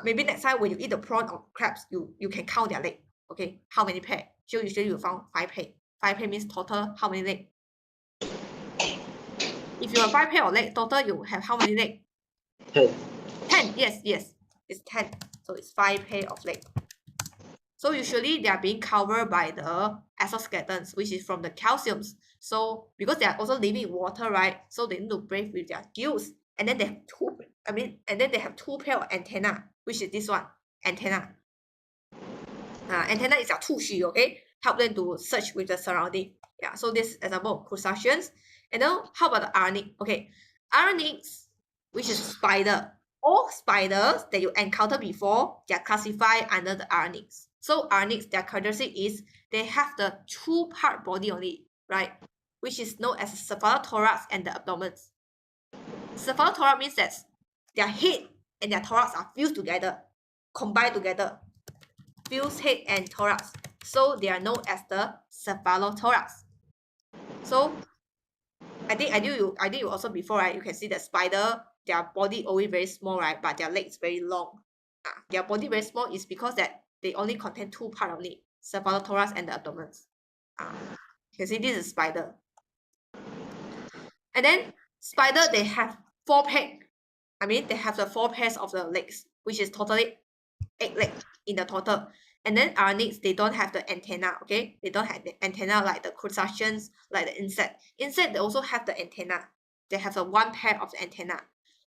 Maybe next time when you eat the prawn or crabs, you can count their leg. Okay, how many pair? So usually you found 5 pair. 5 pair means total how many leg? If you have 5 pair of leg, total you have how many leg? 10. 10. Yes, it's 10. So it's 5 pair of leg. So usually they are being covered by the exoskeletons, which is from the calciums. So because they are also living in water, right? So they need to breathe with their gills. And then they have two pair of antenna, which is this one, antenna. Antenna is their 触须, okay? Help them to search with the surrounding. Yeah, so this example of crustaceans. And then how about the aryanids? Okay, aryanids, which is spider. All spiders that you encounter before, they are classified under the aryanids. So aryanids, their characteristic is they have the two-part body only, right? Which is known as cephalothorax and the abdomen. Cephalothorax means that their head and their thorax are fused together, combined together. Fused head and thorax. So they are known as the cephalothorax. So I think you also before, right? You can see the spider, their body always very small, right? But their legs very long. Their body very small is because that they only contain two parts only, cephalothorax and the abdomen. You can see this is spider. And then spider, they have four pairs. They have the 4 pairs of the legs, which is totally 8 legs in the total. And then aryanids, they don't have the antenna, okay? They don't have the antenna like the crustaceans, like the insect. Insect, they also have the antenna. They have the 1 pair of the antenna.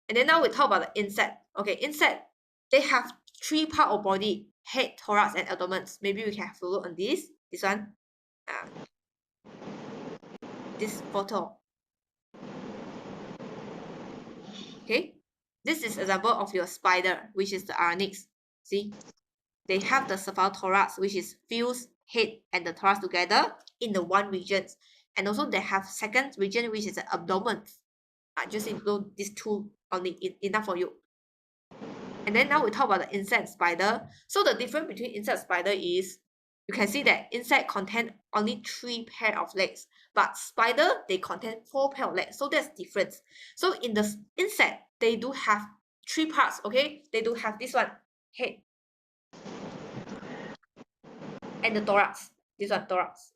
And then now we talk about the insect. Okay, insect, they have 3 parts of body, head, thorax, and abdomen. Maybe we can have a look on this one. This photo. Okay, this is example of your spider, which is the aryanids. See, they have the cephalothorax, which is fused head and the thorax together in the one region. And also they have second region, which is the abdomen. Just include these two only, enough for you. And then now we talk about the insect spider. So the difference between insect spider is, you can see that insect contain only 3 pair of legs, but spider, they contain 4 pair of legs. So that's different. So in the insect, they do have 3 parts, okay? They do have this one, head, and the thorax. This one, thorax.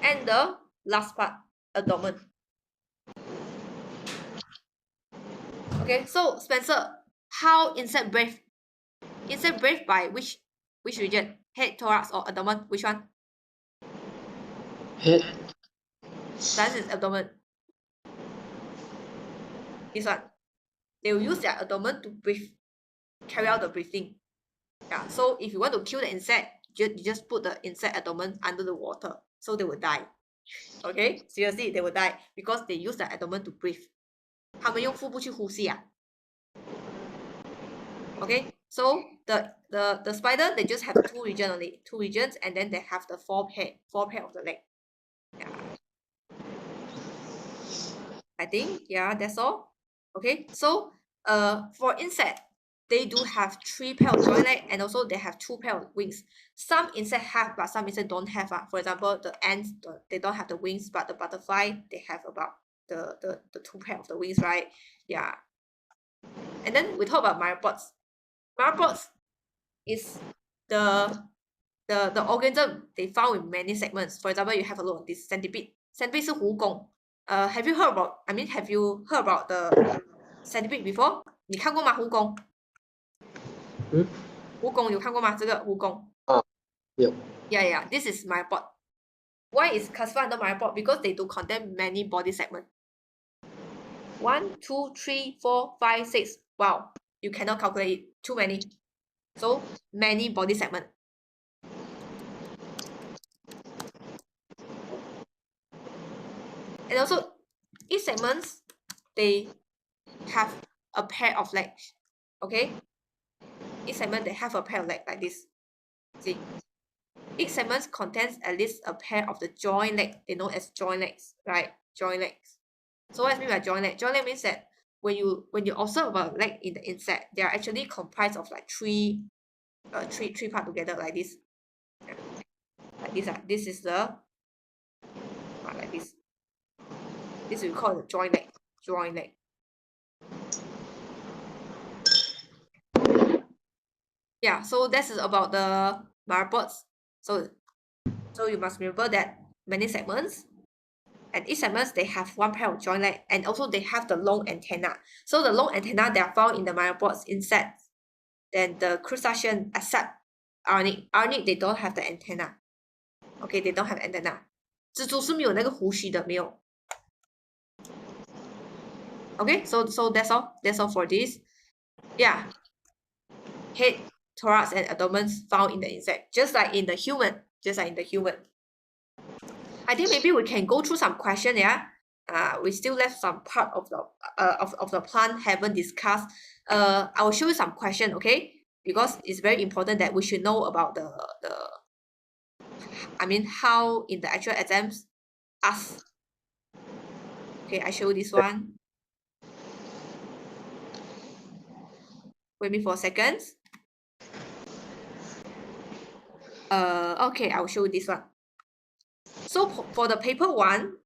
And the last part, abdomen. Okay, so Spencer, how insect breathe? Insect breathe by which region? Head, thorax, or abdomen? Which one? Head. That is abdomen. This one. They will use their abdomen to breathe, carry out the breathing. Yeah, so if you want to kill the insect, you just put the insect abdomen under the water, so they will die. Okay, seriously, they will die because they use their abdomen to breathe. 他们用腹部去呼吸啊。Okay, so the spider, they just have 2 regions only, 2 regions, and then they have the 4 pair of the leg. Yeah. I think, yeah, that's all. Okay, so for insect, they do have 3 pair of joint leg, and also they have 2 pair of wings. Some insect have, but some insect don't have. For example, the ants, they don't have the wings, but the butterfly, they have about the 2 pair of the wings, right? Yeah. And then we talk about myriapods. Myriapods is the organism they found with many segments. For example, you have a look at this centipede. Centipede 是蜈蚣. Have you heard about the centipede before? 你看过吗？蜈蚣？蜈蚣有看过吗？这个蜈蚣？有。Yeah. This is myriapod. Why is classified under myriapod? Because they do contain many body segments. 1, 2, 3, 4, 5, 6. Wow, you cannot calculate it. Too many. So many body segments. And also, each segments, they have a pair of legs. Okay? Each segment, they have a pair of legs like this. See? Each segment contains at least a pair of the joint legs. They know as joint legs, right? Joint legs. So what I mean by joint leg? Joint leg means that when you observe a leg in the insect, they are actually comprised of like three parts together like this. Yeah. Like this. This is the like this. This we call the joint leg. Joint leg. Yeah, so this is about the myriapods. So you must remember that many segments, and each segments, they have 1 pair of joint leg, and also they have the long antenna. So the long antenna, they are found in the myriapods insects. Then the crustacean, except Arsenic, they don't have the antenna. Okay, they don't have antenna. 蜘蛛是没有那个胡须的，没有。Okay, so that's all. That's all for this. Yeah. Head, thorax, and abdomen found in the insect, just like in the human. I think maybe we can go through some question. Yeah. We still left some part of the plant haven't discussed. I will show you some question, okay? Because it's very important that we should know about how in the actual exams ask. Okay, I show you this one. Wait me for a second. Okay, I will show you this one. So for the paper one,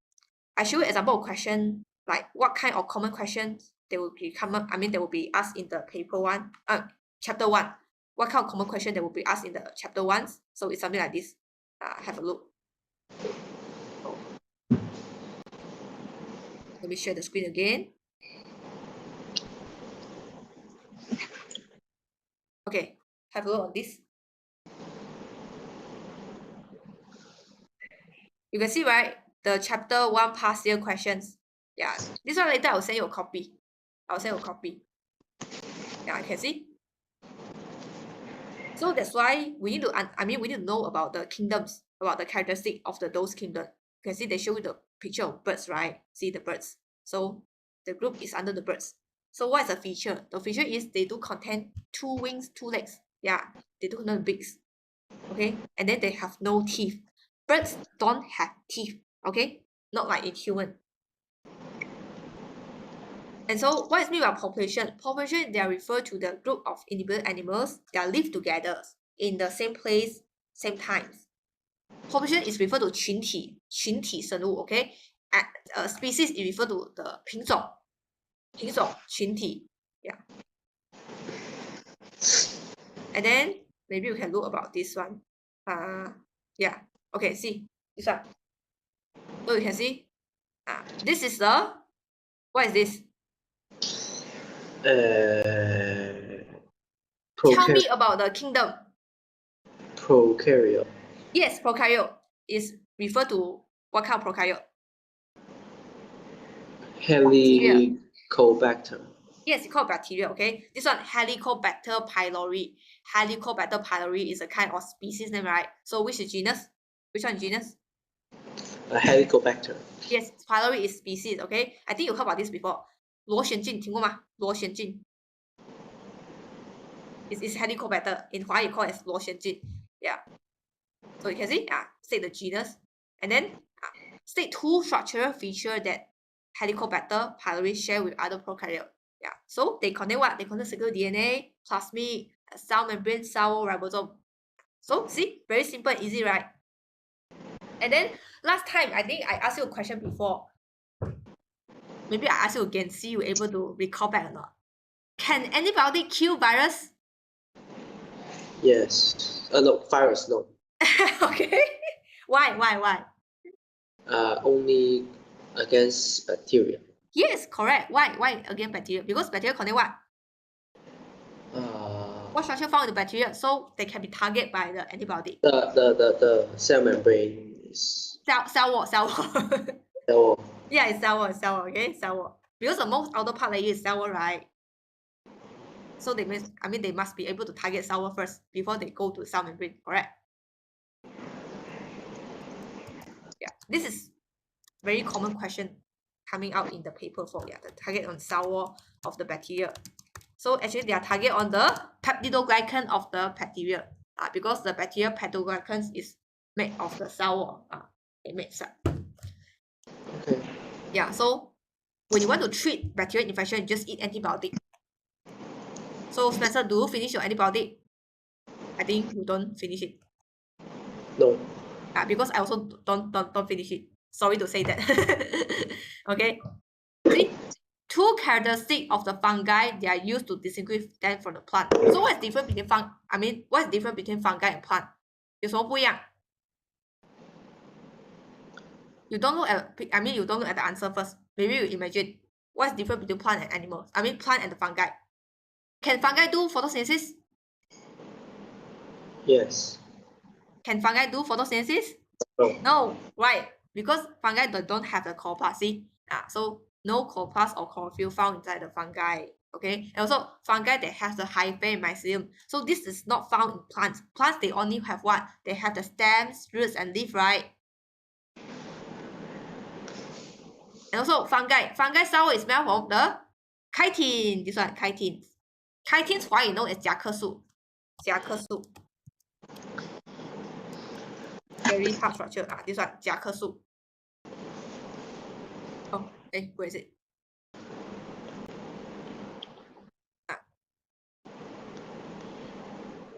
I show you example of question, like what kind of common questions they will be they will be asked in the paper one, chapter one. What kind of common question they will be asked in the chapter one? So it's something like this. Have a look. Oh. Let me share the screen again. Okay, have a look on this. You can see, right? The chapter one past year questions. Yeah, this one later I'll send you a copy. Yeah, I can see. So that's why we need to we need to know about the kingdoms, about the characteristic of those kingdoms. You can see they show you the picture of birds, right? See the birds. So the group is under the birds. So what is the feature? The feature is they do contain 2 wings, 2 legs. Yeah, they do contain beaks. Okay, and then they have no teeth. Birds don't have teeth. Okay, not like in human. And so what is meant by population? Population, they are referred to the group of individual animals that live together in the same place, same times. Population is referred to 群体生物, okay? And species is referred to the 品种群体, yeah. And then maybe we can look about this one. Yeah, okay, see this one. So you can see, this is the, what is this? Tell me about the kingdom. Prokaryote. Yes, prokaryote is referred to what kind of prokaryote? Helicobacter. Yes, it's called bacteria, okay? This one, Helicobacter pylori. Helicobacter pylori is a kind of species name, right? So which is genus? Which one is genus? Helicobacter. Yes, pylori is species, okay? I think you heard about this before. 螺旋菌听过吗？螺旋菌 is Helicobacter. In Hua you call it as 螺旋菌. Yeah. So you can see, state the genus. And then state 2 structural features that Helicobacter pylori share with other prokaryotes. Yeah. So they contain what? They contain circular DNA, plasmid, cell membrane, cell ribosome. So see, very simple and easy, right? And then last time, I think I asked you a question before. Maybe I ask you again, see you able to recall back or not. Can antibiotic kill virus? Yes. No, virus, no. Okay. Why? Only against bacteria. Yes, correct. Why against bacteria? Because bacteria contain what? What structure found in the bacteria? So they can be targeted by the antibiotic. The cell membrane is cell wall. cell wall. Yeah, it's cell wall, okay? Cell wall. Because the most outer part layer is cell wall, right? So they must be able to target cell wall first before they go to cell membrane, correct? Yeah, this is very common question coming out in the paper for the target on cell wall of the bacteria. So actually they are target on the peptidoglycan of the bacteria. Because the bacteria peptidoglycan is made of the cell wall. It makes sense. Okay. Yeah, so when you want to treat bacterial infection, just eat antibiotic. So Spencer, do you finish your antibiotic? I think you don't finish it. No. Because I also don't finish it. Sorry to say that. Okay. See, 2 characteristics of the fungi, they are used to distinguish them from the plant. So what's different between what's different between fungi and plant? 有什么不一样? You don't look at you don't look at the answer first. Maybe you imagine what's different between plant and animals. Plant and the fungi. Can fungi do photosynthesis? Yes. Can fungi do photosynthesis? No. No, right? Because fungi don't have the chloroplast. See, so no chloroplast or chlorophyll found inside the fungi. Okay, and also fungi that has the hyphae and mycelium. So this is not found in plants. Plants they only have what? They have the stems, roots, and leaf, right? And also fungi sour is made from the chitin. This one chitin. Chitins 华语 known as 甲壳素. 甲壳素. Very hard structure. This one 甲壳素. Oh, where is it?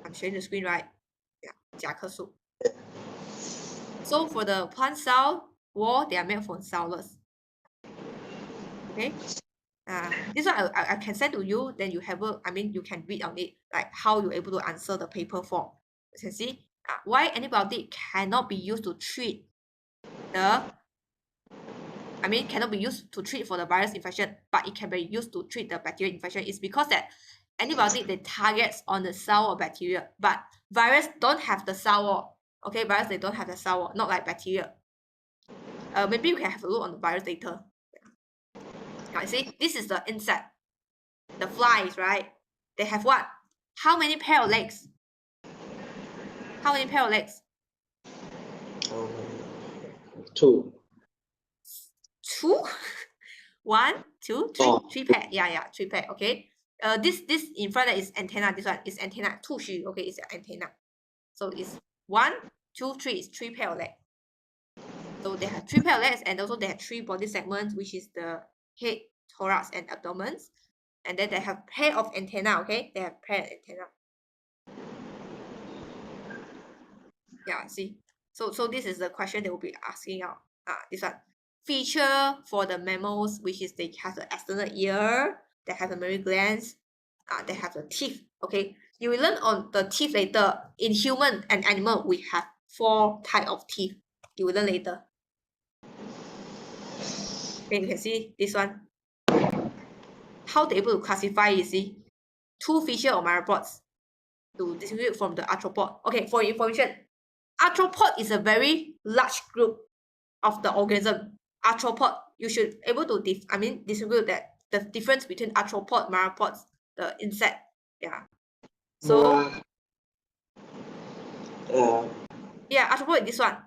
I'm sharing the screen, right? Yeah, 甲壳素. So for the plant cell wall, they are made from cellulose. Okay. This one I can send to you. Then you have you can read on it, like how you're able to answer the paper form. You can see why antibiotic cannot be used to treat cannot be used to treat for the virus infection, but it can be used to treat the bacterial infection. Is because that antibiotic they targets on the cell or bacteria, but virus don't have the cell wall. Okay, virus they don't have the cell wall, not like bacteria. Maybe you can have a look on the virus later. Now you see, this is the insect. The flies, right? They have what? How many pair of legs? How many pair of legs? 2. 2? 1, 2, 3. 3 pair. Yeah, 3 pair. Okay. This in front is antenna. This one is antenna. 兔须. Okay, it's an antenna. So it's 1, 2, 3. It's 3 pair of legs. So they have 3 pair of legs, and also they have 3 body segments, which is the head, thorax, and abdomen. And then they have pair of antenna. Okay, they have pair of antenna. Yeah, see. So this is the question they will be asking out. This one. Feature for the mammals, which is they have the external ear, they have the mammary glands, they have the teeth. Okay, you will learn on the teeth later. In human and animal, we have 4 types of teeth. You will learn later. Okay, you can see this one. How they able to classify, you see, 2 features of myriapods to distinguish from the arthropod. Okay, for information, arthropod is a very large group of the organism. Arthropod, you should able to distinguish that the difference between arthropod, myriapods, the insect. Yeah. So arthropod is this one.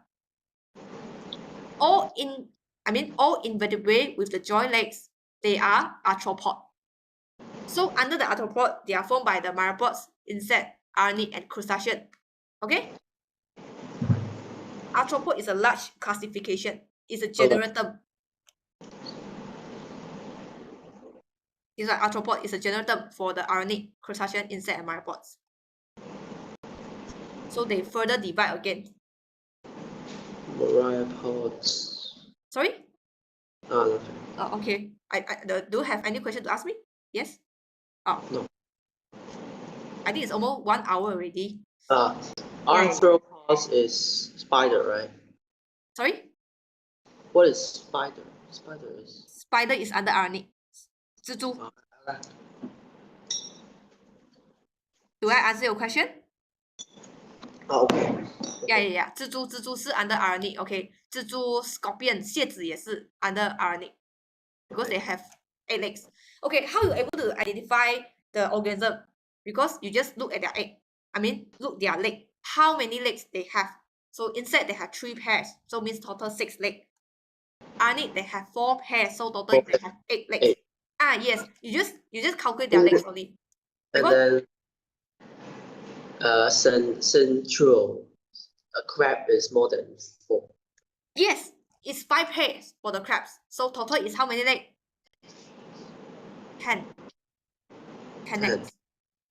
All invertebrate with the joint legs, they are arthropod. So under the arthropod, they are formed by the myriapods, insect, aranid, and crustacean. Okay. Arthropod is a large classification. It's a general term. This one, arthropod is a general term for the aranid, crustacean, insect, and myriapods. So they further divide again. Myriapods. Sorry? Nothing. Okay. Do you have any question to ask me? Yes? No. I think it's almost 1 hour already. Arthropods is spider, right? Sorry? What is spider? Spider is under aranid. 蜘蛛. Do I answer your question? Okay. Yeah. 蜘蛛是 under aranid. Okay. 蜘蛛 scorpion 蝎子也是 under aranid because they have 8 legs. Okay, how you able to identify the organism? Because you just look at their egg. Look their leg. How many legs they have? So insect they have 3 pairs. So means total 6 legs. Aranid they have 4 pairs. So total they have 8 legs. 8. Yes. You just calculate their legs only. And then central crab is more than 4. Yes, it's 5 pairs for the crabs. So total is how many legs? 10. 10 legs.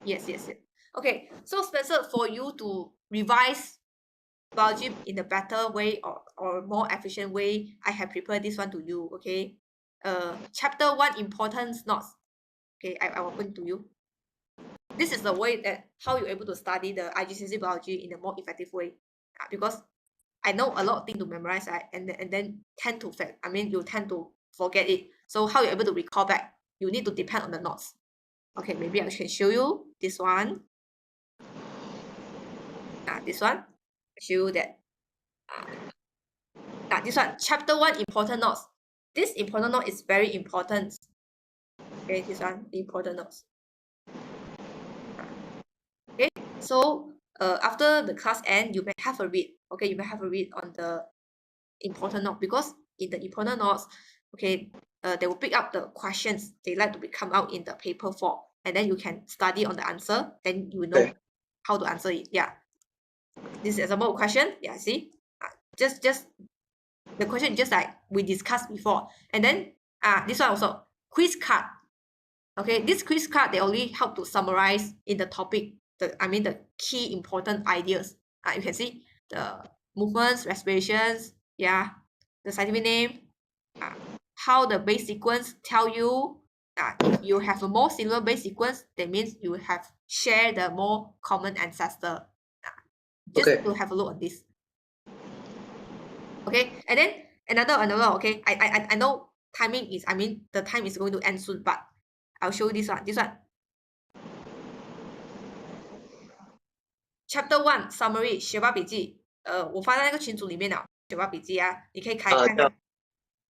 Yes. Okay, so Spencer, for you to revise biology in a better way or more efficient way, I have prepared this one to you. Okay, chapter 1 importance notes. Okay, I will open to you. This is the way that how you're able to study the IGCSE biology in a more effective way. Because I know a lot of things to memorize, right? And then you tend to forget it. So how you're able to recall back? You need to depend on the notes. Okay, maybe I can show you this one. this one, show you that. This one, chapter 1, important notes. This important note is very important. Okay, this one, the important notes. Okay, so after the class end, you may have a read. Okay, you may have a read on the important note, because in the important notes, okay, they will pick up the questions they like to come out in the paper form, and then you can study on the answer. Then you know how to answer it. Yeah, this is example of question. Yeah, see, just the question is just like we discussed before, and then this one also quiz card. Okay, this quiz card, they only help to summarize in the topic, the key important ideas. You can see the movements, respirations, yeah, the scientific name, how the base sequence tell you, if you have a more similar base sequence, that means you have share the more common ancestor. Just to have a look at this. Okay, and then another, okay, I know timing is, the time is going to end soon, but I'll show you this one. Chapter 1 summary 学霸笔记，我发在那个群组里面了，学霸笔记啊，你可以看看。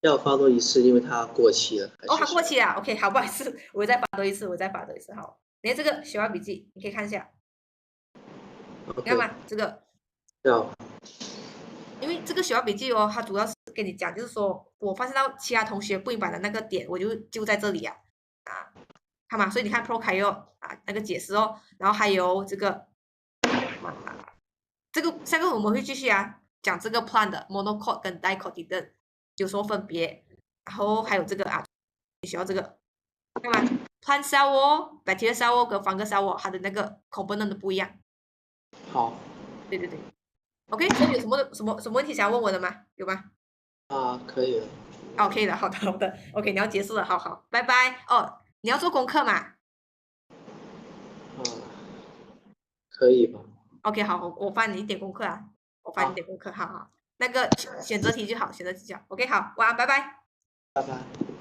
要发多一次，因为它过期了。它过期了 ，OK， 好，不好意思，我再发多一次，好。你看这个学霸笔记，你可以看一下，你看吗？这个。要。因为这个学霸笔记哦，它主要是跟你讲，就是说我发现到其他同学不明白的那个点，我就在这里啊，看嘛，所以你看 prokaryote 那个解释哦，然后还有这个下个我们会继续讲这个 plant 的 monocot 跟 dicotyledon 有什么分别，然后还有这个你需要这个，看嘛 ，plant cell wall、bacterial cell wall 跟 fungal cell wall 它的那个 component 都不一样。好。对。OK， 所以有什么问题想要问我的吗？有吗？可以了。可以了，好的。OK， 你要结束了，好，拜拜。哦，你要做功课吗？可以吧。OK， 好，我发你一点功课好。那个选择题就好，OK， 好，晚安，拜拜。拜拜。